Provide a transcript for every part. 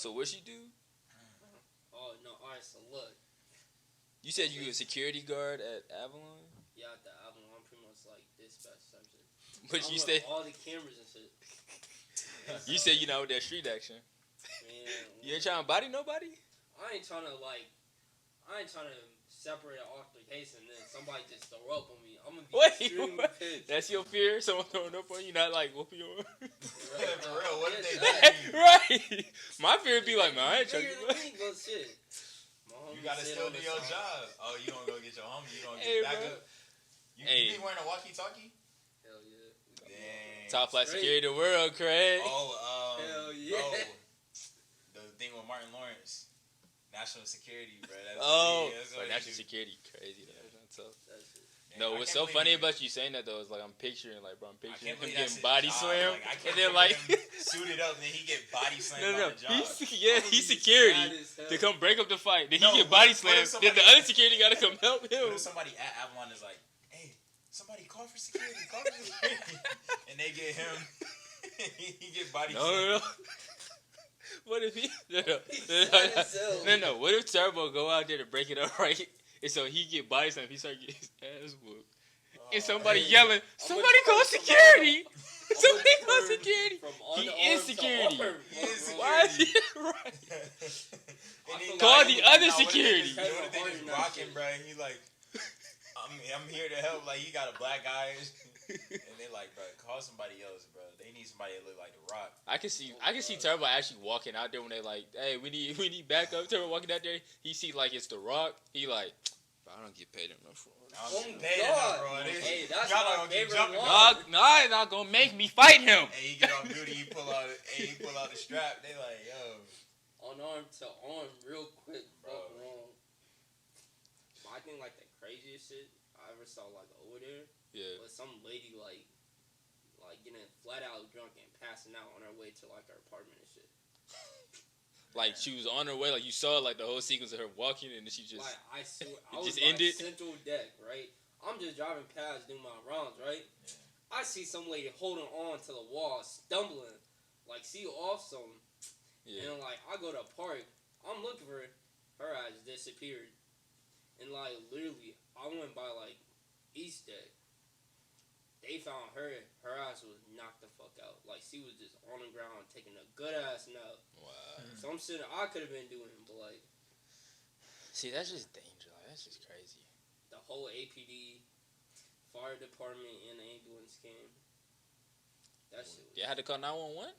So what she do? Oh no! All right, so look. You said you were a security guard at Avalon? Yeah, at the Avalon, I'm pretty much like dispatch type shit. But I'm you with stay. all the cameras and shit. You said you know with that street action. Man, You ain't trying to body nobody? I ain't trying to separate an altercation and then somebody just throw up on me. I'm gonna be extremely pissed. That's your fear? Someone throwing up on you, not like whooping your arm? For real, what if they do? Right. My fear would be like, man, I ain't trying to but shit. You gotta still do your job. Oh, you don't go get your homie. You don't Hey, get back bro. up. You be wearing a walkie-talkie? Hell yeah. Dang. Top flight security of the world, Craig. Hell yeah. Bro, the thing with Martin Lawrence, national security, bro. National security, crazy. Yeah. That's tough. That shit. No, what's so funny about you saying that though is like I'm picturing him getting his body job. slammed, Like, I and can't then think like of him suited up, and then he get body slammed on the job. he's security to come break up the fight. Then he get body slammed. Then the other security gotta come help him. What if somebody at Avalon is like, hey, somebody call for security, and they get him, he get body slammed. No. What if he? No. What if Turbo go out there to break it up right? And so he get body slammed. He start getting his ass whooped. And somebody yelling, somebody call security! Somebody call security! He is security. Why is he right? Call the other security. They just rocking, bro. And he's like, I'm here to help. Like, he got a black eye. And they like, bro, call somebody else, bro. They need somebody that look like The Rock. I can see Turbo actually walking out there when they like, hey, we need backup. Turbo walking out there. He see like it's The Rock. He like, bro, I don't get paid enough for it. Hey, that's my favorite one. Nah, not gonna make me fight him. Hey, he get off duty, he pull out the strap. They like, yo. Unarmed to arm real quick, Bro. fuck wrong. But I think like the craziest shit I ever saw like over there was some lady like getting flat out drunk and passing out on her way to like her apartment and shit. Like she was on her way, like you saw like the whole sequence of her walking, and then she just like I swear, I just was ended. Central Deck, right? I'm just driving past doing my rounds, right? Yeah. I see some lady holding on to the wall, stumbling, like she off some. Yeah. And like I go to a park, I'm looking for her. Her ass disappeared, and like literally, I went by like East Deck. They found her. Her ass was knocked the fuck out. Like she was just on the ground taking a good ass nap. Wow. Some shit I could have been doing, but like, see, that's just dangerous. Like, that's just crazy. The whole APD, fire department, and the ambulance came. That shit. You had to call 911.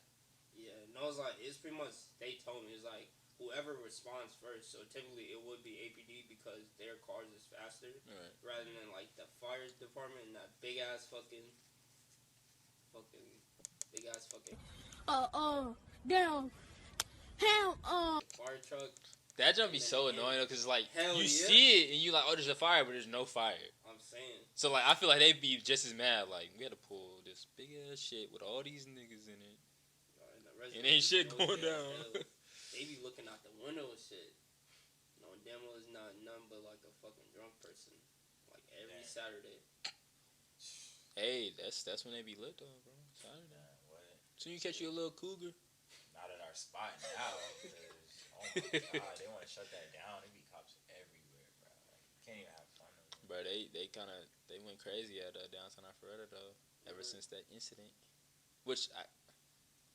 Yeah, no, it's like it's pretty much. They told me it's like whoever responds first. So typically it would be APD because their cars is faster, rather than like the fire department and that big ass fucking. Down. Hell, fire truck. That jump be so annoying though, cause like you Yeah. see it and you like, oh, there's a fire, but there's no fire. I'm saying. So like, I feel like they'd be just as mad. Like we had to pull this big ass shit with all these niggas in it, and ain't shit going down. They be looking out the window and shit. No, demo is not none but like a fucking drunk person. Like every Saturday. Hey, that's when they be lit though, bro. Saturday. So you catch you a little cougar. Not at our spot now. Oh my god, they want to shut that down. There be cops everywhere, bro. Like, you can't even have fun. Bro, they went crazy at downtown Alpharetta though. Ever since that incident, which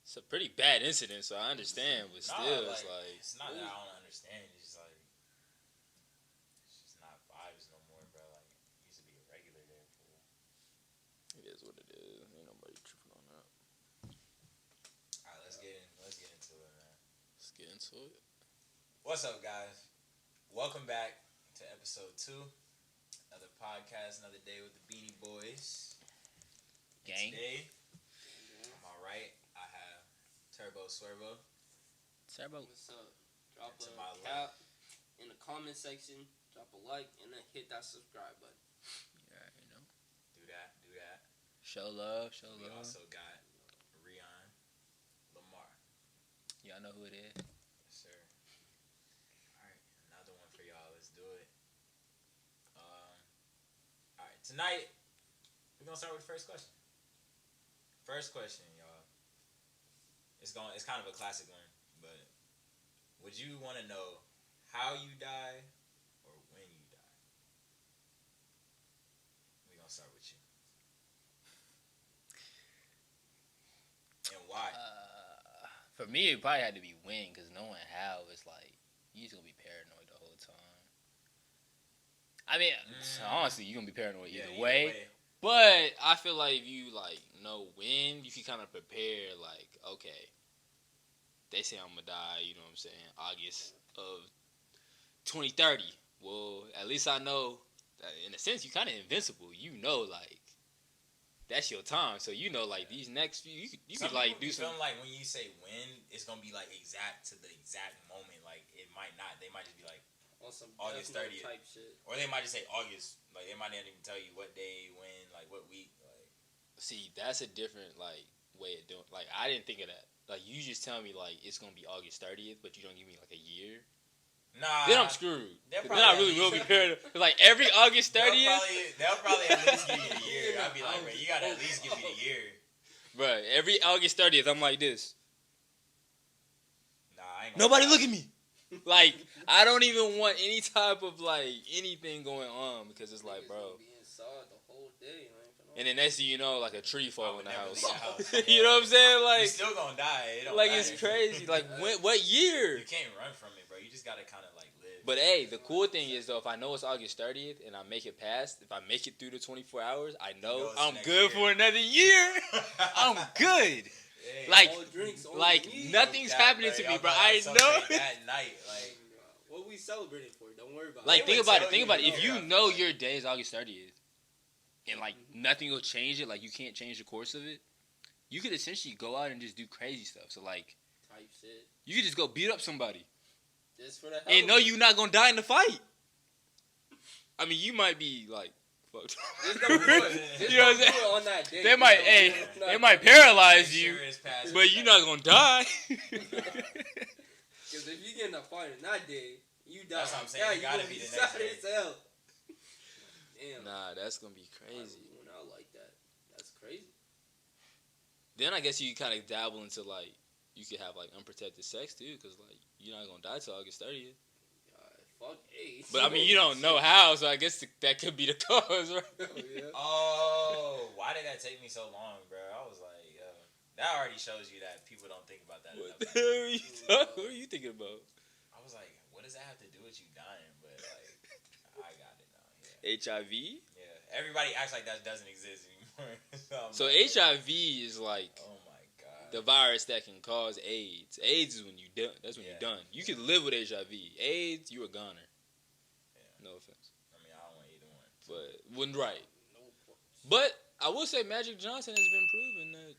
it's a pretty bad incident, so I understand, but still, it's not that I don't understand. It's just like it's just not vibes no more, bro. Like it used to be a regular there. Fool. It is what it is. Ain't nobody tripping on that. All right, let's get into it, man. Let's get into it. What's up, guys? Welcome back to episode 2. Another podcast, another day with the BeanieBoyz. Gang. Today, on my right, I have Turbo Swervo. What's up? Drop a cap in the comment section. Drop a like and then hit that subscribe button. Yeah, you know. Do that. Show love. We also got Rion Martinez. Y'all know who it is. Yes, sir. Alright, another one for y'all. Let's do it. Alright, tonight, we're going to start with the first question. First question, y'all. It's kind of a classic one, but would you want to know how you die or when you die? We're going to start with you. And why? For me, it probably had to be when, because knowing how, it's like, you just going to be paranoid the whole time. I mean, honestly, you're going to be paranoid either way. But I feel like if you, like, know when, you can kind of prepare, like, okay, they say I'm going to die, you know what I'm saying, August of 2030. Well, at least I know that in a sense, you're kind of invincible. You know, like, that's your time. So, you know, like, these next few, you could like, do something. Feeling like when you say when, it's going to be, like, exact to the exact moment. Like, it might not. They might just be, like, on some August 30th. type shit. Or they might just say August. Like, they might not even tell you what day, when, like, what week. Like, see, that's a different, like, way of doing. Like, I didn't think of that. Like, you just tell me, like, it's going to be August 30th, but you don't give me, like, a year. Nah. Then I'm screwed. Then I really will be paranoid. Like, every August 30th. They'll probably at least give you the year. I'll be like, bro, you got to at least give me the year. Bro, every August 30th, I'm like this. Nah, I ain't gonna Nobody look at me. Like, I don't even want any type of, like, anything going on because it's like, bro. Be inside the whole day, man. And then next thing you know, like, a tree fall in the house. house. You know what I'm saying? Like, you're still gonna die. It don't like, matter. it's crazy. Like, what year? You can't run from it, bro. You just gotta kind of, like, live. But, hey, the cool thing is, though, if I know it's August 30th and I make it past, if I make it through the 24 hours, I know I'm good for another year. I'm good. Hey, Like nothing's happening to me, bro. I know. That night, like, what we celebrating for? Don't worry about it. Like, think about it. If you know your day is August 30th, and like nothing will change it, like you can't change the course of it, you could essentially go out and just do crazy stuff. So like, type shit. You could just go beat up somebody, just for the hell and know you're not gonna die in the fight. I mean, you might be like. Just don't do it. You know what I'm saying? On that day. They might paralyze you, but you're not gonna die. Because if you get in a fight on that day, you die. That's what I'm saying. Yeah, you gotta be the next day. Damn. Nah, that's gonna be crazy. When I like that, that's crazy. Then I guess you kind of dabble into like you could have like unprotected sex too, because like you're not gonna die till August 30th. Fuck AIDS. But I mean, you don't know how, so I guess that could be the cause, right? Oh, why did that take me so long, bro? I was like, yo, that already shows you that people don't think about that enough. What are you thinking about? I was like, what does that have to do with you dying? But like, I got it now. Yeah. HIV? Yeah. Everybody acts like that doesn't exist anymore. So HIV is like. Oh my god. The virus that can cause AIDS. AIDS is when you done. That's when you're done. You can live with HIV. AIDS, you a goner. Yeah. No offense. I mean, I don't want either one. But wasn't right. But I will say Magic Johnson has been proven that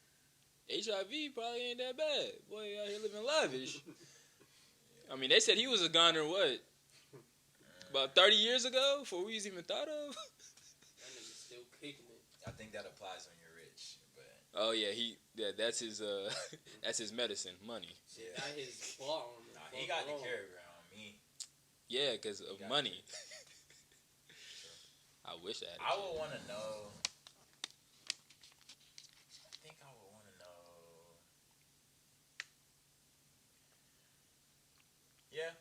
HIV probably ain't that bad. Boy, out here living lavish. I mean, they said he was a goner. What? About 30 years ago, before we was even thought of. That nigga's still kicking it. I think that applies when you're rich. Oh yeah, that's his that's his medicine, money. Yeah, that his bomb. Nah, he got the cure on me. Yeah, because of money. I wish I had. I would want to know. I think I would want to know. Yeah.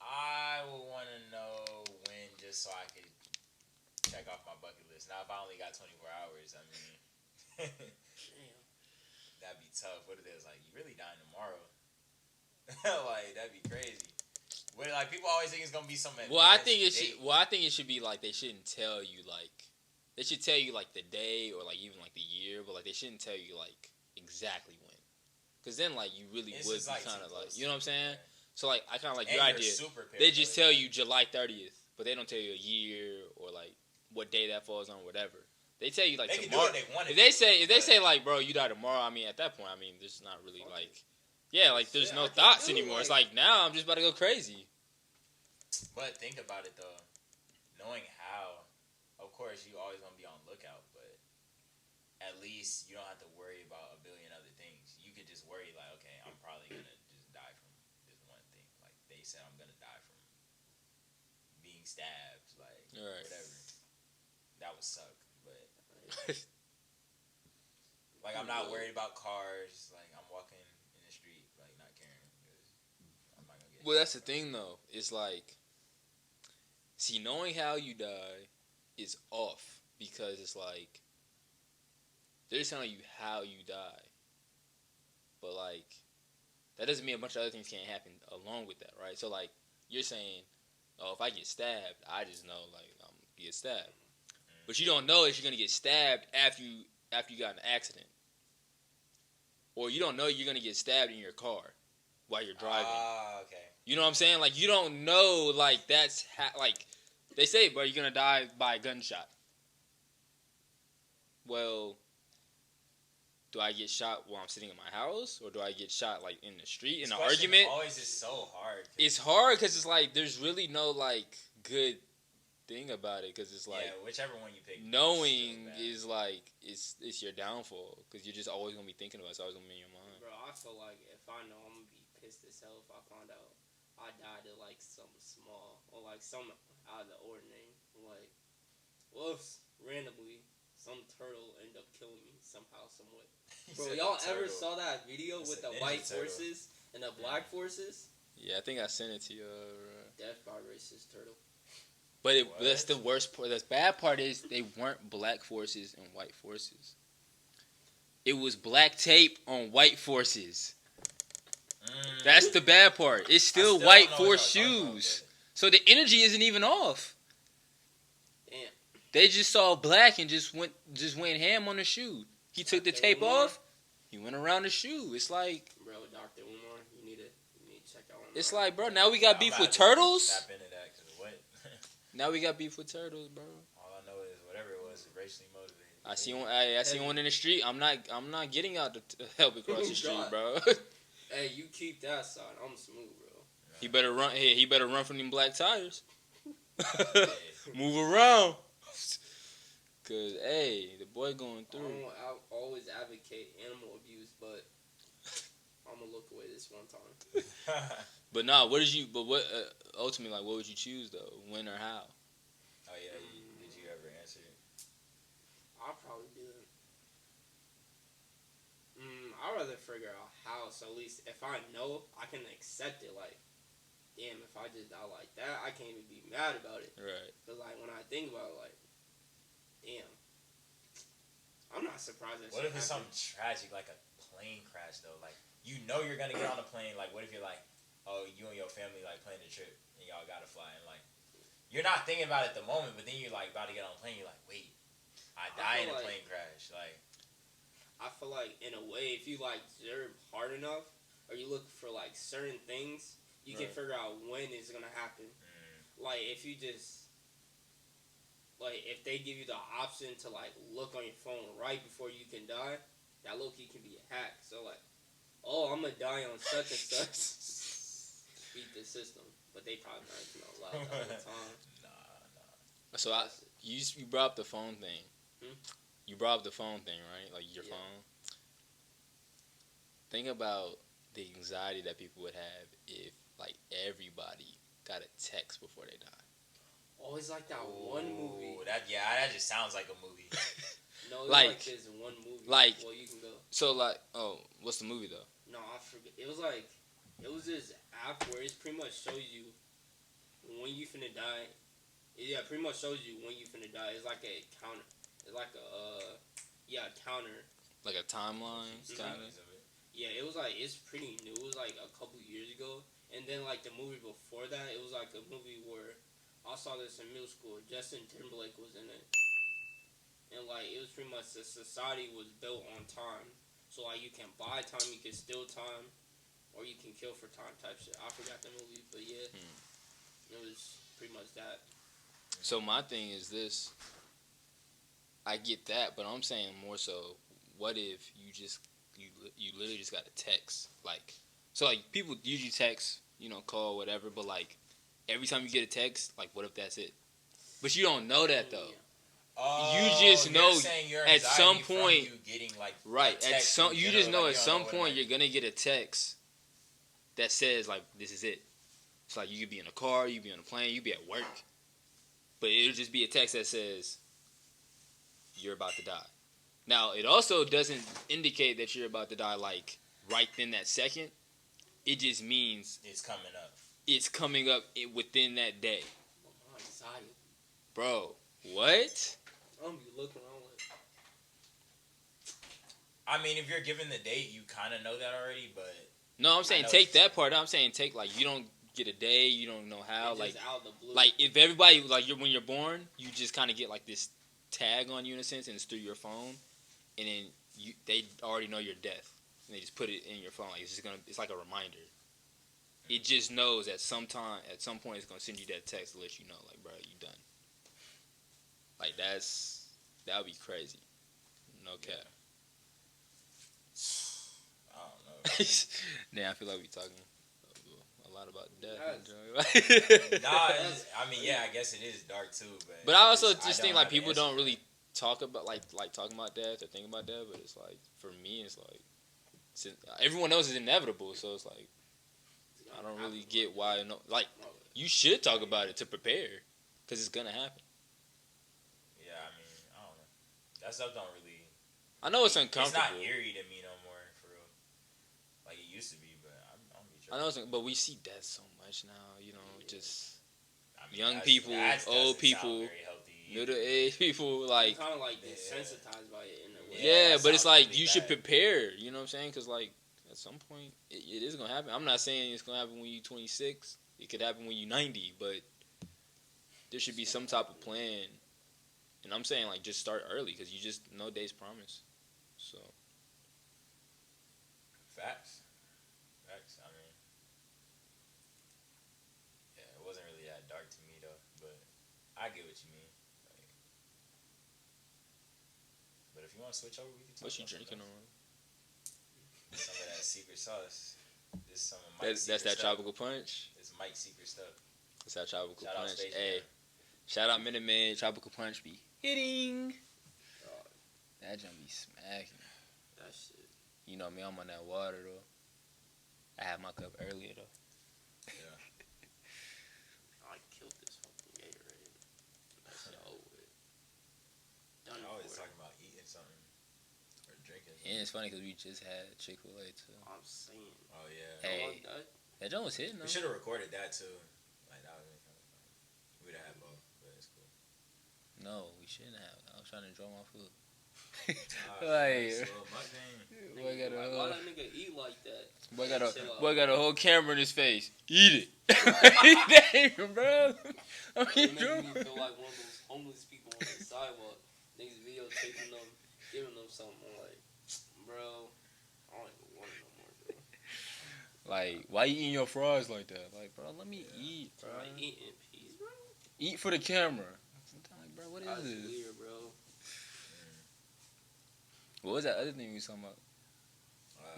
I would want to know when, just so I could check off my bucket list. Now, if I only got 24 hours, I mean. Damn. That'd be tough. What if it was like, you really dying tomorrow? Like, that'd be crazy. What, like, people always think it's gonna be something. Well, I think it should be like they shouldn't tell you like they should tell you like the day or like even like the year, but like they shouldn't tell you like exactly when, because then like you really would be kind of like, you know what I'm saying? Yeah. So like I kind of like your idea. They just tell you July 30th, but they don't tell you a year or like what day that falls on, whatever. They tell you like they tomorrow. Can do what they want if they say like, bro, you die tomorrow, I mean at that point, I mean there's not really like, yeah, like there's no thoughts anymore. It's like now I'm just about to go crazy. But think about it though, knowing how, of course you always want to be on lookout, but at least you don't have to worry about a billion other things. You could just worry like, okay, I'm probably gonna just die from this one thing. Like they said, I'm gonna die from being stabbed, like whatever. That would suck. Like, I'm not worried about cars. Like, I'm walking in the street, like, not caring. Well, that's the thing, though. It's like, see, knowing how you die is off because it's like they're just telling you how you die, but like that doesn't mean a bunch of other things can't happen along with that, right? So like you're saying, oh, if I get stabbed, I just know like I'm gonna get stabbed, but you don't know that you're gonna get stabbed after you got in an accident, or you don't know you're gonna get stabbed in your car while you're driving. Okay. You know what I'm saying? Like you don't know like that's like they say, bro, you're gonna die by a gunshot. Well, do I get shot while I'm sitting in my house, or do I get shot like in the street in an argument? Always is so hard. It's hard because it's like there's really no like good thing about it because it's like whichever one you pick. Knowing is like it's your downfall because you're just always gonna be thinking about it. It's always gonna be in your mind. Bro, I feel like if I know, I'm gonna be pissed as hell if I find out I died of like something small or like something out of the ordinary. Like, whoops, randomly some turtle ended up killing me somehow, somewhat. Bro, y'all ever saw that video with the white forces and the black forces? Yeah, I think I sent it to you. Death by racist turtle. But that's the worst part. The bad part is they weren't black forces and white forces. It was black tape on white forces. That's the bad part. It's still white force shoes. So the energy isn't even off. Damn. They just saw black and just went ham on the shoe. He took the tape off. He went around the shoe. It's like, bro, Dr. Umar, you need to check out. It's like, bro, now we got beef with turtles. Tap into that because what? Now we got beef with turtles, bro. All I know is whatever it was, racially motivated. I see one in the street. I'm not getting out to help across the street, bro. Hey, you keep that side. I'm smooth, bro. He better run. Hey, he better run from them black tires. Move around. Cause hey, the boy going through. I always advocate animal abuse, but I'm gonna look away this one time. But nah, what ultimately, like, what would you choose though? When or how? Oh yeah, did you ever answer it? I'll probably do it. I'd rather figure out how, so at least if I know, I can accept it. Like, damn, if I just die like that, I can't even be mad about it. Right. But like when I think about it, like, damn, I'm not surprised that. What if it's something tragic, like a plane crash though? Like, you know you're gonna get on a plane. Like, what if you're like, oh, you and your family like planning a trip and y'all gotta fly, and like you're not thinking about it at the moment, but then you're like about to get on a plane. You're like, wait, I die in a plane crash. Like, I feel like in a way, if you like observe hard enough, or you look for like certain things, you can figure out when it's gonna happen. Like if you just like if they give you the option to like look on your phone right before you can die, that low-key can be a hack. So like, oh, I'm gonna die on such and such. Beat the system, but they probably not even allow that all the time. Nah. So you brought up the phone thing. You brought up the phone thing, right? Like your phone. Think about the anxiety that people would have if like everybody got a text before they die. Oh, it's like that one movie. That just sounds like a movie. No, it's like this one movie. Like, well, you can go. So like, oh, what's the movie though? No, I forget. It was this app where it pretty much shows you when you finna die. Yeah, pretty much shows you when you finna die. It's like a counter. It's like a counter. Like a timeline kind of. Yeah, it was like it's pretty new. It was like a couple years ago, and then like the movie before that, it was like a movie where I saw this in middle school. Justin Timberlake was in it, and like it was pretty much the society was built on time. So like you can buy time, you can steal time, or you can kill for time type shit. I forgot the movie, but yeah, it was pretty much that. So my thing is this. I get that, but I'm saying more so, what if you literally just got a text? Like, so like people usually text, call, whatever, but like every time you get a text, like what if that's it? But you don't know that though. You just know at some point, you getting like you just know at some point you're gonna get a text that says like this is it. It's like you could be in a car, you could be on a plane, you could be at work, but it'll just be a text that says you're about to die. Now it also doesn't indicate that you're about to die like right then that second. It just means it's coming up. it's coming up within that day. My anxiety. Bro, what? I'm gonna be looking around like. I mean, if you're given the date, you kind of know that already, but... No, I'm saying take that part out. I'm saying take, like, you don't get a day, you don't know how. Like, out of the blue. like, if everybody, like, when you're born, you just kind of get, like, this tag on you in a sense, and it's through your phone, and then they already know your death, and they just put it in your phone. Like, it's like a reminder. It just knows at some point, it's gonna send you that text to let you know, like, bro, you done. Like, that would be crazy. No cap. I don't know. Damn, I feel like we talking a lot about death. I mean, yeah, I guess it is dark too, but I also just think like people don't really talk about like talking about death or think about death. But it's like for me, it's like everyone knows it's inevitable, so it's like I don't really get why. Like you should talk about it to prepare because it's gonna happen. Yeah, I mean, I don't know. That stuff don't really. I know it's uncomfortable. It's not eerie to me no more, for real. Like it used to be, but I don't be tripping. I know but we see death so much now. You know, just I mean, young people, old people, middle-aged people, like kind of like desensitized by it in a way. Yeah, but it's like really you should prepare. You know what I'm saying? Because like at some point it is gonna happen. I'm not saying it's gonna happen when you're 26. It could happen when you're 90, but there should be some type of plan. And I'm saying like just start early because you just no days promise. So facts. I mean, yeah, it wasn't really that dark to me though, but I get what you mean. Like, but if you want to switch over, we can talk. What you drinking on? Some of that secret sauce. This is some of Mike's That's that stuff. tropical punch. It's Mike's secret stuff. It's that tropical Shout punch. Out Hey, shout out Minute Man. Tropical punch be hitting. That jump be smacking. That shit. You know me, I'm on that water though. I had my cup earlier though. Yeah. I killed this fucking Gatorade. That shit over with. I always talking about eating something or drinking. And it's funny because we just had Chick-fil-A too. I'm saying. Oh yeah. Hey, that joint was hitting though. We should have recorded that too. Like that would have been kind of fun. We'd have had both, but it's cool. No, we shouldn't have. I was trying to enjoy my food. Like, boy got why that nigga eat like that? Boy got a whole camera in his face. Eat it. Damn, bro. I mean, it makes me feel like one of those homeless people on the sidewalk. Niggas videotaping them, giving them something. I'm like, bro, I don't even want it no more, bro. Like, why you eating your fries like that? Like, bro, let me eat, bro. Like, eat in peace, bro. Eat for the camera. Sometimes, like, bro, what is this? That's weird, bro. What was that other thing we was talking about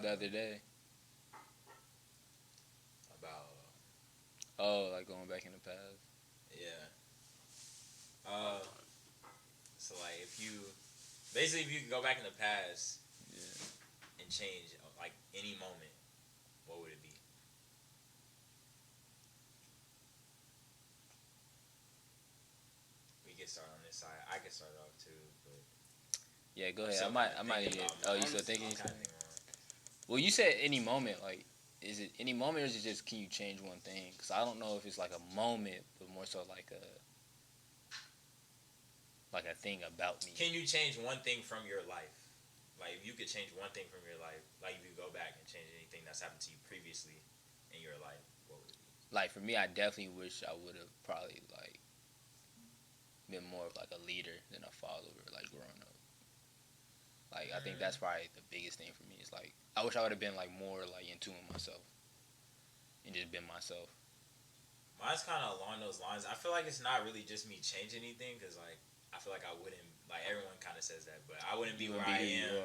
the other day? About like going back in the past. Yeah. So like if you could go back in the past, and change like any moment, what would it be? We can start on this side. I can start off too, but. Yeah, go ahead. I might get. Oh, you still thinking? Well, you said any moment. Like, is it any moment, or is it just can you change one thing? Because I don't know if it's like a moment, but more so like a thing about me. Can you change one thing from your life? Like, if you could change one thing from your life, like if you go back and change anything that's happened to you previously in your life, what would it be? Like for me, I definitely wish I would have probably like been more of like a leader than a follower, like growing up. Like, I think that's probably the biggest thing for me. Is like, I wish I would have been like more like in tune with myself and just been myself. Mine's kind of along those lines. I feel like it's not really just me changing anything, because like I feel like I wouldn't, like everyone kind of says that, but I wouldn't be where I am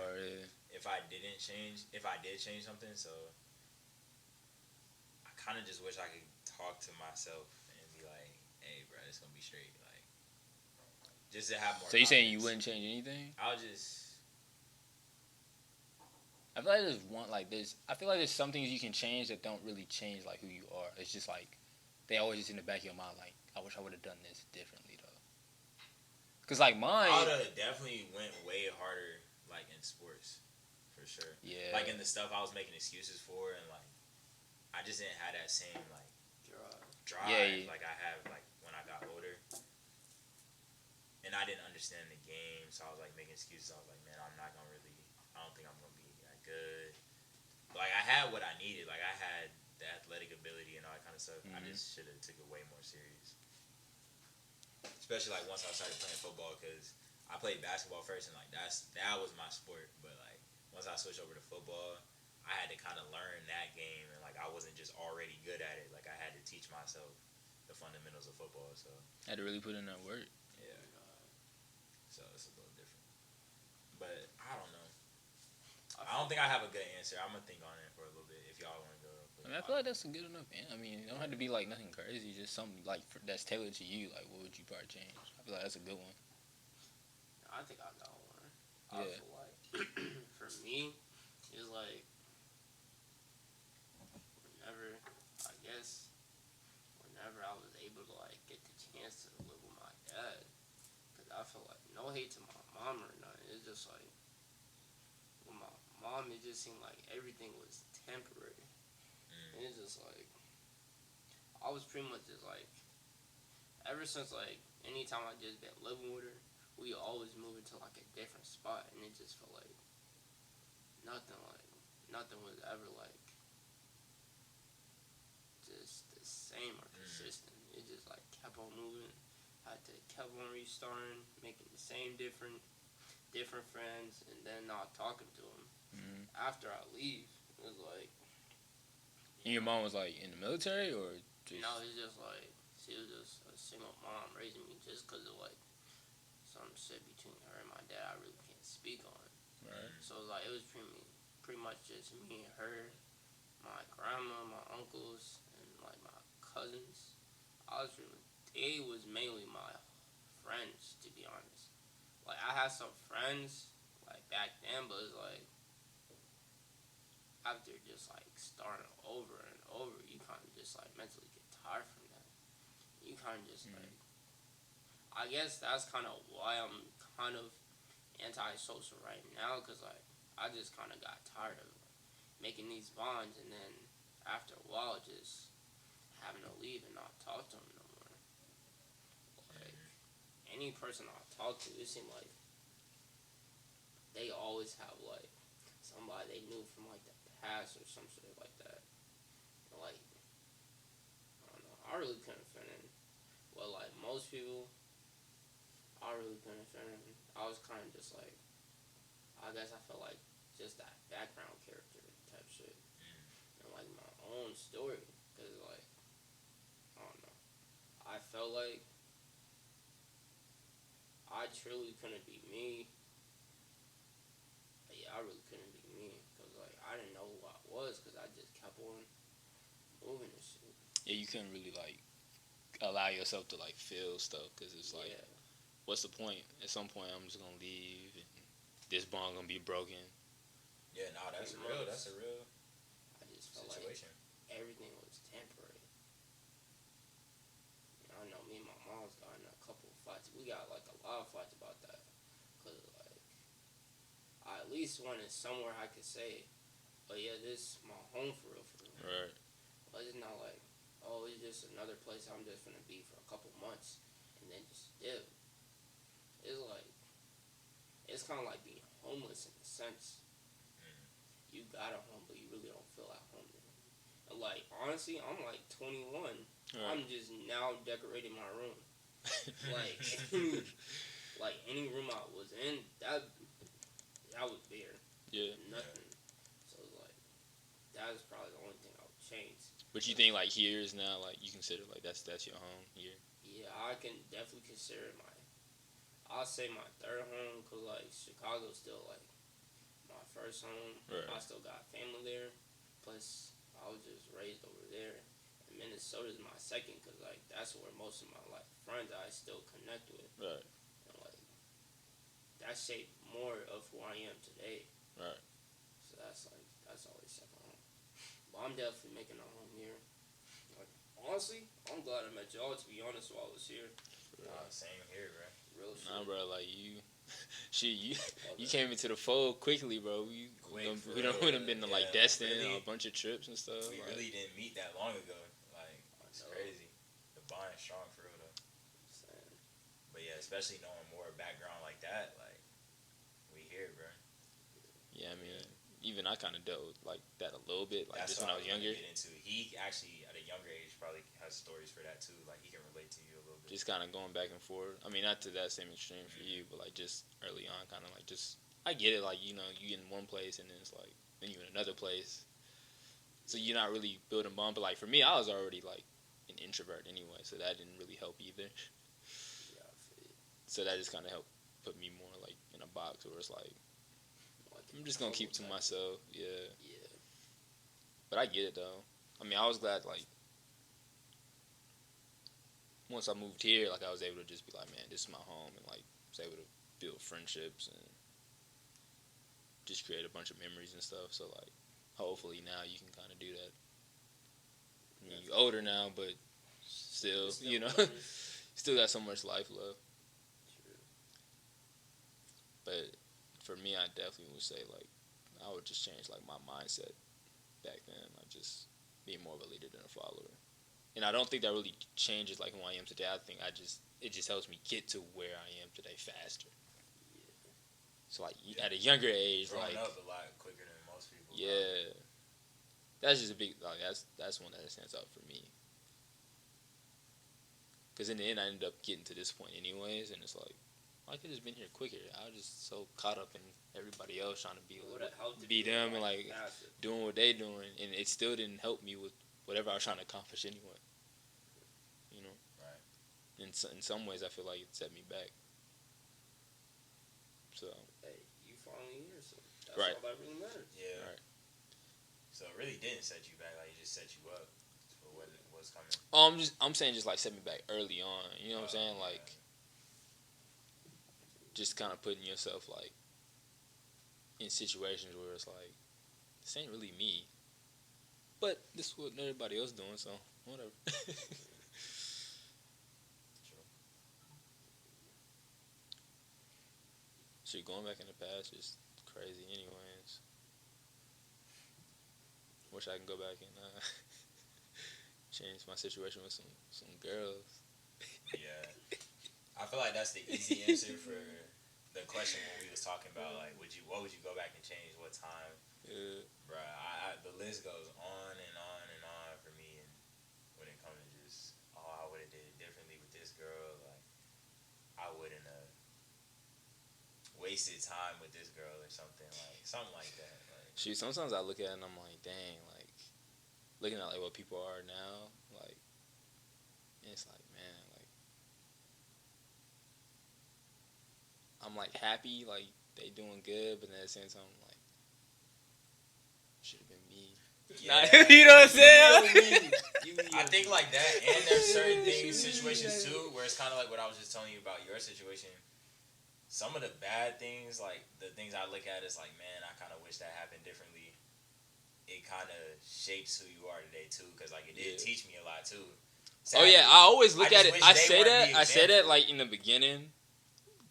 if I did change something. So I kind of just wish I could talk to myself and be like, hey bro, it's gonna be straight, like just to have more. So you saying you wouldn't change anything? I feel like there's I feel like there's some things you can change that don't really change like who you are. It's just like they always just in the back of your mind, like, I wish I would have done this differently though. Cause like mine, I would have definitely went way harder like in sports, for sure. Yeah. Like in the stuff I was making excuses for, and like I just didn't have that same like drive Yeah. like I have like when I got older. And I didn't understand the game, so I was like making excuses. I was like, man, I don't think I'm gonna be that good. Like I had what I needed. Like I had the athletic ability and all that kind of stuff. I just should have took it way more serious. Especially like once I started playing football, because I played basketball first, and like that was my sport. But like once I switched over to football, I had to kind of learn that game, and like I wasn't just already good at it. Like I had to teach myself the fundamentals of football. So had to really put in that work. yeah. So it's a little different. But I don't know. I don't think I have a good answer. I'm gonna think on it for a little bit if y'all want to go. I mean, I feel like that's a good enough. I mean, it don't have to be like nothing crazy. Just something like that's tailored to you. Like, what would you probably change? I feel like that's a good one. I think I got one. I feel like for me, it's like whenever I was able to like get the chance to live with my dad, because I feel like no hate to my mom or nothing. It's just like with my mom, it just seemed like everything was temporary. And it's just like I was pretty much just like ever since like anytime I just been living with her, we always moving to like a different spot, and it just felt like nothing was ever like just the same or consistent. It just like kept on moving. Had to kept on restarting, making the same different friends, and then not talking to them. After I leave, it was like. And your mom was like in the military, or just? No, it's just like she was just a single mom raising me, just because of like some shit between her and my dad I really can't speak on. Right. So it was like it was pretty much just me and her, my grandma, my uncles, and like my cousins. They was mainly my friends, to be honest. Like I had some friends like back then, but it's like after just like starting over and over, you kind of just like mentally get tired from that. You kind of just like, I guess that's kind of why I'm kind of antisocial right now, because like I just kind of got tired of making these bonds, and then after a while just having to leave and not talk to them no more. Like any person I talk to, it seemed like they always have like somebody they knew from like the past or some shit like that. And, like I don't know, I really couldn't fit in. Well, like most people, I really couldn't fit in. I was kind of just like, I guess I felt like just that background character type shit, and like my own story, because like I don't know, I felt like I truly couldn't be me. But yeah, I really couldn't be me, because like I didn't know who I was, because I just kept on moving and shit. Yeah, you couldn't really like allow yourself to like feel stuff, because it's like, what's the point? At some point, I'm just gonna leave, and this bond gonna be broken. Yeah, no, that's real. That's a real I just felt situation. Like everything was temporary. I know me and my mom's got in a couple of fights. We got like a lot of fights about that, cause like I at least wanted somewhere I could say, "Oh yeah, this is my home for real, for real." Right. But it's not like, oh, it's just another place I'm just gonna be for a couple months and then just dip. It's like it's kind of like being homeless in a sense. You got a home, but you really don't feel at home there. And like honestly, I'm like 21. Right. I'm just now decorating my room. Like like any room I was in, that was bare. Yeah. Nothing. So it's like that is probably the only thing I would change. But you think like here is now like you consider like that's your home here? Yeah, I can definitely consider it I'll say my third home, because like Chicago's still like my first home. Right. I still got family there. Plus, I was just raised over there. And Minnesota's my second, because like that's where most of my like friends I still connect with. Right. And like that shaped more of who I am today. Right. So that's always second home. But I'm definitely making a home here. Like honestly, I'm glad I met y'all, to be honest, while I was here. Same here, bro. Real shit. Nah, bro, like you, shit, you came into the fold quickly, bro. We done been to like Destin, really, a bunch of trips and stuff. We really didn't meet that long ago. Like strong for real though. But yeah, especially knowing more background like that, like we here, bro. Yeah, I mean, even I kind of dealt with like that a little bit, like That's just when I was younger. Get into. He actually at a younger age probably has stories for that too. Like he can relate to you a little bit. Just kind of going back and forth. I mean, not to that same extreme for you, but like just early on, kind of like just I get it. Like you in one place and then it's like then you in another place, so you're not really building bond. But like for me, I was already like an introvert anyway, so that didn't really help either. So that just kind of helped put me more like in a box where it's like I'm just gonna keep to myself. Yeah. But I get it though. I mean, I was glad like once I moved here, like I was able to just be like, man, this is my home, and like was able to build friendships and just create a bunch of memories and stuff. So like, hopefully now you can kind of do that. I mean, you're older now, but still still got so much life left. But for me, I definitely would say like I would just change like my mindset back then, like just being more of a leader than a follower. And I don't think that really changes like who I am today. I think it just helps me get to where I am today faster. So like at a younger age, growing like up a lot quicker than most people. Yeah, that's just a big like that's one that stands out for me. Because in the end, I ended up getting to this point anyways, and it's like. I could have just been here quicker. I was just so caught up in everybody else trying to be them and like doing what they doing, and it still didn't help me with whatever I was trying to accomplish anyway. You know, right? In some ways, I feel like it set me back. So, hey, you finally here, so that's right. all that really matters. Yeah. Right. So it really didn't set you back. Like it just set you up for what was coming. I'm saying just like set me back early on. You know what I'm saying? Like. Just kind of putting yourself like in situations where it's like this ain't really me, but this is what everybody else doing, so whatever. True. Shit, going back in the past is crazy, anyways. Wish I can go back and change my situation with some girls. Yeah. I feel like that's the easy answer for the question when we was talking about like, what would you go back and change? What time? Yeah. Bruh, the list goes on and on and on for me. And when it comes to just, I would have did it differently with this girl. Like, I wouldn't have wasted time with this girl or something like that. Like, shoot, sometimes I look at it and I'm like, dang, like looking at like what people are now, like it's like, man, like. I'm like happy, like they doing good, but then at the same time, I'm like, should have been me. yeah, you know what I'm saying? I think like that, and there's certain situations too, where it's kind of like what I was just telling you about your situation. Some of the bad things, like the things I look at is like, man, I kind of wish that happened differently. It kind of shapes who you are today too, because like it did teach me a lot too. Oh Sadly, yeah, I always look at it. I say that like in the beginning.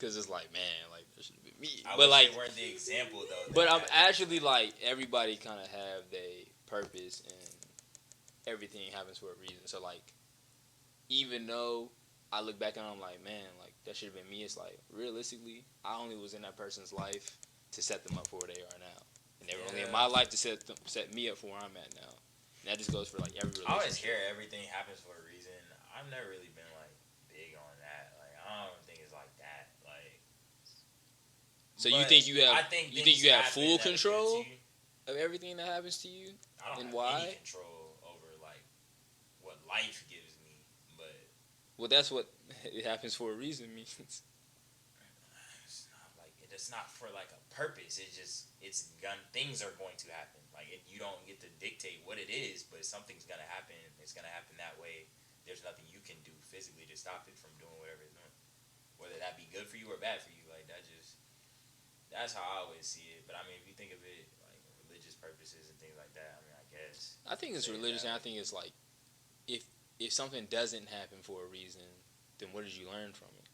Because it's like, man, like, this should have been me. But wish like, they weren't the example, though. But I'm actually, like, everybody kind of have their purpose, and everything happens for a reason. So, like, even though I look back and I'm like, man, like, that should have been me, it's like, realistically, I only was in that person's life to set them up for where they are now. And they were only in my life to set me up for where I'm at now. And that just goes for, like, every relationship. I always hear everything happens for a reason. I've never really been, like, big on that. Like, I don't think it's like that. So you think you have full control of everything that happens to you? I don't and have why? any control over like what life gives me, but well, that's what it happens for a reason means. It's not like it's not for like a purpose. Things are going to happen. Like you don't get to dictate what it is, but something's gonna happen. It's gonna happen that way. There's nothing you can do physically to stop it from doing whatever it's doing, whether that be good for you or bad for you. Like that's how I always see it. But I mean, if you think of it like religious purposes and things like that, I mean, I guess. I think it's religious, and I think it's like, if something doesn't happen for a reason, then what did you learn from it?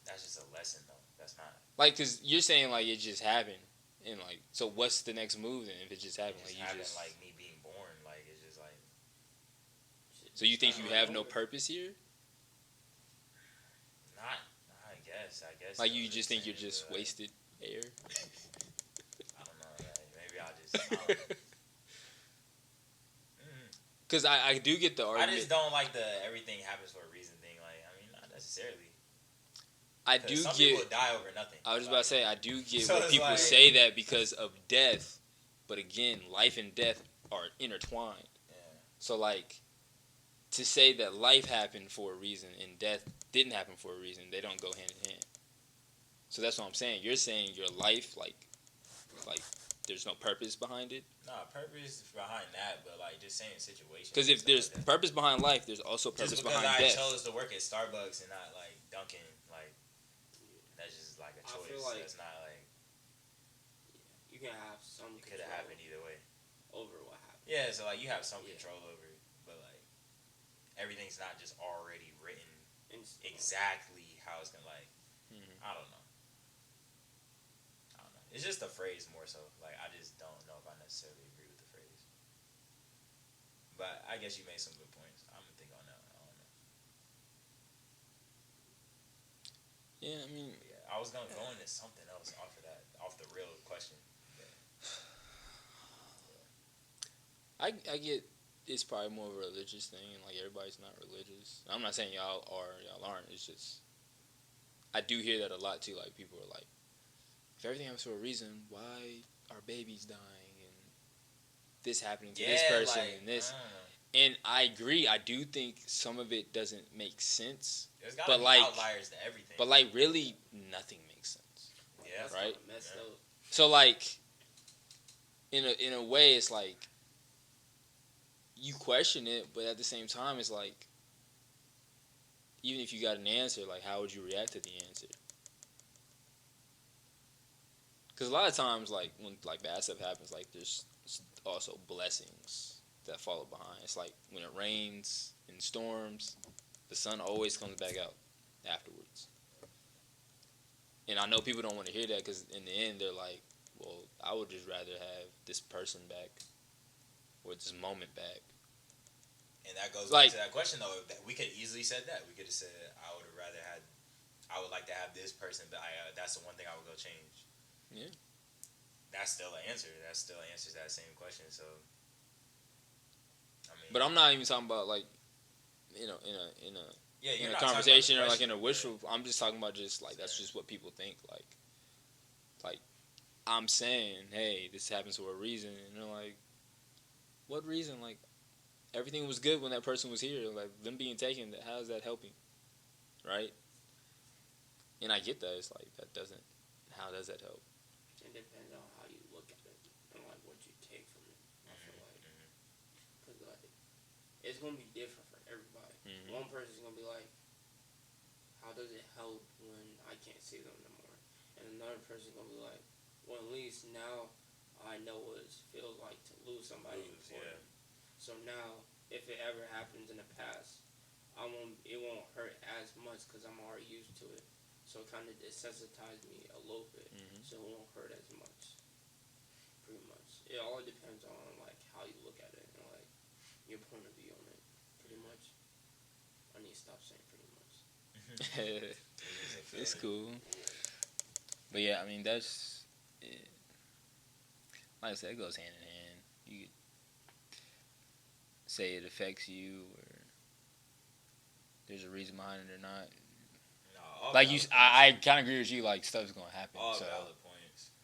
That's just a lesson, though. That's not. Like, because you're saying, like, it just happened. And, like, so what's the next move then if it just happened? It just like, happened, like, me being born. Like, it's just like. So you think you have no purpose here? Not, I guess. Like you just think you're just wasted air? I don't know. Maybe I don't know. Because I do get the argument. I just don't like the everything happens for a reason thing. Like, I mean, not necessarily. I do some get. People die over nothing. I was just about to say, I do get So what people like, say that because of death. But again, life and death are intertwined. Yeah. So, like, to say that life happened for a reason and death didn't happen for a reason, they don't go hand in hand. So that's what I'm saying. You're saying your life, like there's no purpose behind it? Nah, purpose behind that, but, like, just saying situations. Because if there's like purpose behind life, there's also purpose behind death. Just because I chose to work at Starbucks and not, like, Dunkin', like, that's just, like, a choice. I feel like that's not, like... You can have some It could have happened either way. Over what happened. Yeah, so, like, you have some control over it, but, like, everything's not just already written exactly how it's going to, like... I don't know. It's just a phrase more so. Like, I just don't know if I necessarily agree with the phrase. But I guess you made some good points. I'm going to think on that. I don't know. Yeah, I mean... Yeah, I was going to go into something else off of that, off the real question. I get it's probably more of a religious thing, and, like, everybody's not religious. I'm not saying y'all are, y'all aren't. It's just... I do hear that a lot, too. Like, people are like, if everything happens for a reason, why are babies dying and this happening to this person and this? And I agree. I do think some of it doesn't make sense. There's got to be outliers to everything. But, like, really, nothing makes sense. Yeah. That's right? Messed up. So, like, in a way, it's like, you question it, but at the same time, it's like, even if you got an answer, like, how would you react to the answer? Because a lot of times, like, when, like, bad stuff happens, like, there's also blessings that follow behind. It's like, when it rains and storms, the sun always comes back out afterwards. And I know people don't want to hear that because in the end, they're like, well, I would just rather have this person back or this moment back. And that goes back to that question, though. We could easily said that. We could have said, I would like to have this person, but that's the one thing I would go change. Yeah. That's still an answer. That still answers that same question. So, I mean, but I'm not even talking about like, in a conversation or like in a wishful. I'm just talking about just like that's just what people think. Like I'm saying, hey, this happens for a reason, and they're like, what reason? Like everything was good when that person was here. Like them being taken, how is that helping? Right? And I get that. It's like that doesn't. How does that help? It depends on how you look at it and like what you take from it. I feel like, cause like it's gonna be different for everybody. One person's gonna be like, "How does it help when I can't see them no more?" And another person's gonna be like, "Well, at least now I know what it feels like to lose somebody important. So now, if it ever happens in the past, it won't hurt as much because I'm already used to it. So it kind of desensitized me a little bit, so it won't hurt as much. Pretty much, it all depends on like how you look at it and like your point of view on it. Pretty much, I need to stop saying pretty much. It's cool, but yeah, I mean that's like I said, it goes hand in hand. You could say it affects you, or there's a reason behind it or not. Like you, I kind of agree with you. Like stuff's gonna happen. All valid points.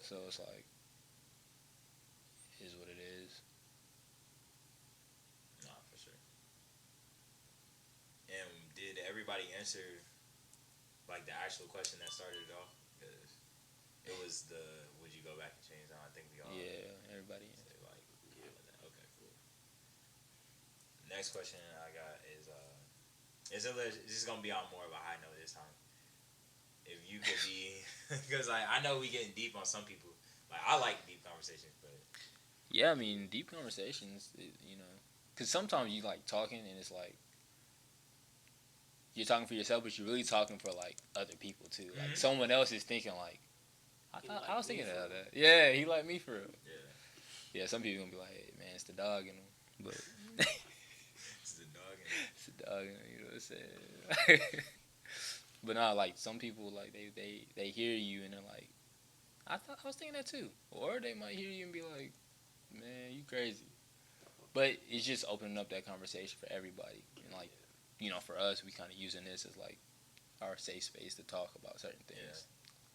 So it's like, it is what it is. Nah, for sure. And did everybody answer like the actual question that started it off? Because it was the would you go back and change that? I think we all. Yeah, everybody answered. Like, okay, cool. Next question I got is this is gonna be on more of a high note this time. If you could be, because I know we getting deep on some people. Like I like deep conversations, but yeah, I mean deep conversations, because sometimes you like talking and it's like you're talking for yourself, but you're really talking for like other people too. Like someone else is thinking like, I was thinking of that. Yeah, he like me for real. Yeah. Some people gonna be like, hey, man, it's the dog in him, but. It's the Listen. But nah, like some people like they hear you and they're like, I was thinking that too. Or they might hear you and be like, man, you crazy. But it's just opening up that conversation for everybody. And like, for us, we kind of using this as like our safe space to talk about certain things. Yeah.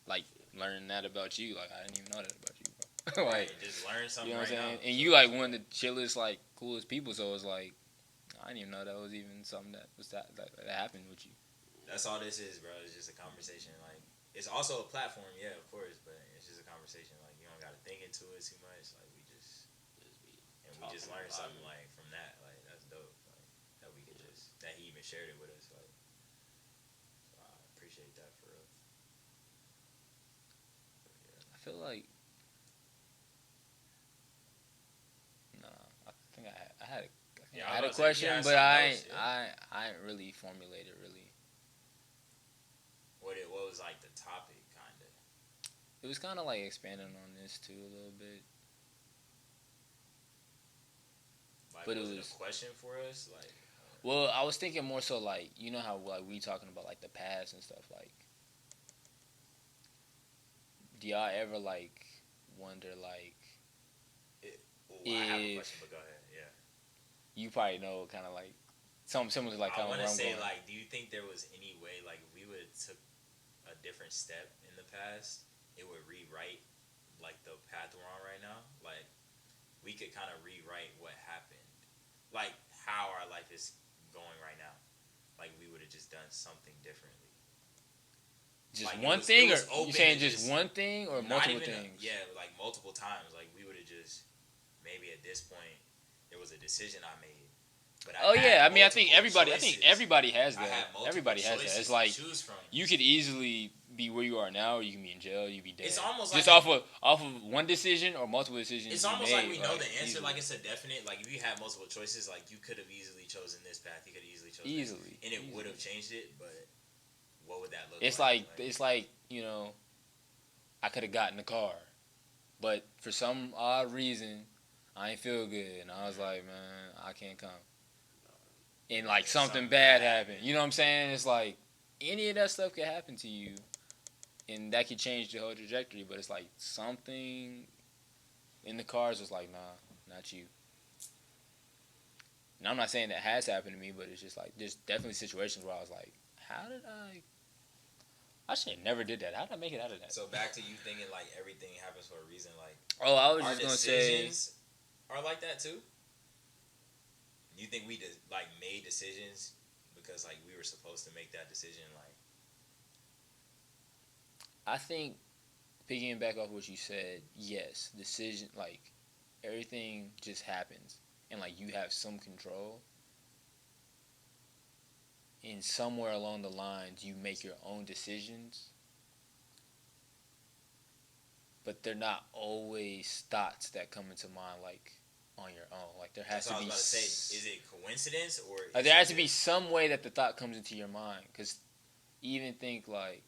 Like learning that about you. Like I didn't even know that about you, bro. Like just learn something. You know what I'm saying? And you like one of the chillest, like coolest people. So it's like I didn't even know that was even something that happened with you. That's all this is, bro. It's just a conversation. Like it's also a platform, yeah, of course, but it's just a conversation. Like you don't got to think into it too much. Like we just learned something like from that. Like that's dope. Like that we could just that he even shared it with us. Like so I appreciate that for real. Yeah. I feel like I think I had a question, but I ain't really formulated really. What was like the topic, kind of? It was kind of like expanding on this too a little bit. Like, but was it was a question for us, like. Well, I was thinking more so like how like we talking about like the past and stuff. Like, do y'all ever like wonder like? I have a question, but go ahead. Yeah. You probably know kind of like something similar to like kind of. I want to say like, do you think there was any way like if we would have took a different step in the past, it would rewrite like the path we're on right now? Like we could kind of rewrite what happened, like how our life is going right now. Like we would have just done something differently. Just like, one thing, or you saying just one thing, or multiple things? Yeah, like multiple times. Like we would have just maybe at this point there was a decision I made. But I mean, I think everybody has that. Everybody has that. It's like you could easily be where you are now, or you can be in jail, you be dead. It's almost just like off of one decision or multiple decisions. It's almost like we know the answer. Like it's a definite. Like if you had multiple choices, like you could have easily chosen this path. You could have easily chosen this, and it would have changed it. But what would that look like? It's like I could have gotten the car, but for some odd reason, I ain't feel good, and I was like, man, I can't come. And like something bad happened. You know what I'm saying? It's like any of that stuff could happen to you, and that could change the whole trajectory. But it's like something in the cars was like, nah, not you. And I'm not saying that has happened to me, but it's just like there's definitely situations where I was like, how did I should have never did that. How did I make it out of that? So back to you thinking like everything happens for a reason. Like I was just gonna say, are like that too. You think we just like made decisions because like we were supposed to make that decision? Like, I think picking back off what you said, yes, decision like everything just happens, and like you have some control. And somewhere along the lines, you make your own decisions, but they're not always thoughts that come into mind like on your own. Like there has to be. Is it coincidence or? There has to be some way that the thought comes into your mind. Because even think like,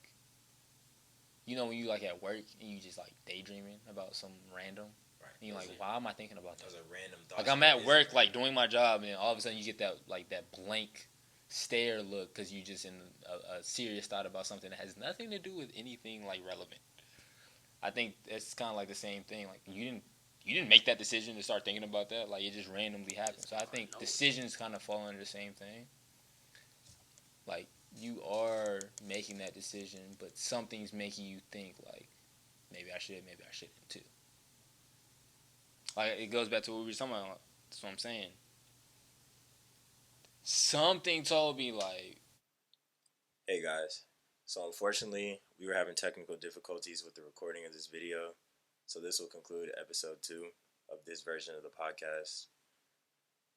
when you like at work and you just like daydreaming about some random. Right. And you're like, why am I thinking about that? That was a random thought. Like I'm at work, like doing my job, and then all of a sudden you get that blank stare look because you just in a serious thought about something that has nothing to do with anything like relevant. I think it's kind of like the same thing. Like you didn't make that decision to start thinking about that. Like it just randomly happened. So I think decisions kind of fall under the same thing. Like you are making that decision, but something's making you think like maybe I should, maybe I shouldn't too. Like it goes back to what we were talking about. That's what I'm saying. Something told me like, hey guys, so unfortunately we were having technical difficulties with the recording of this video, so this will conclude episode 2 of this version of the podcast.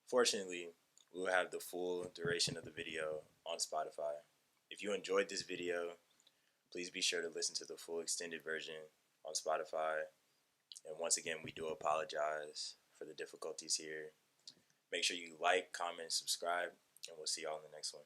Fortunately, we will have the full duration of the video on Spotify. If you enjoyed this video, please be sure to listen to the full extended version on Spotify. And once again, we do apologize for the difficulties here. Make sure you like, comment, subscribe, and we'll see y'all in the next one.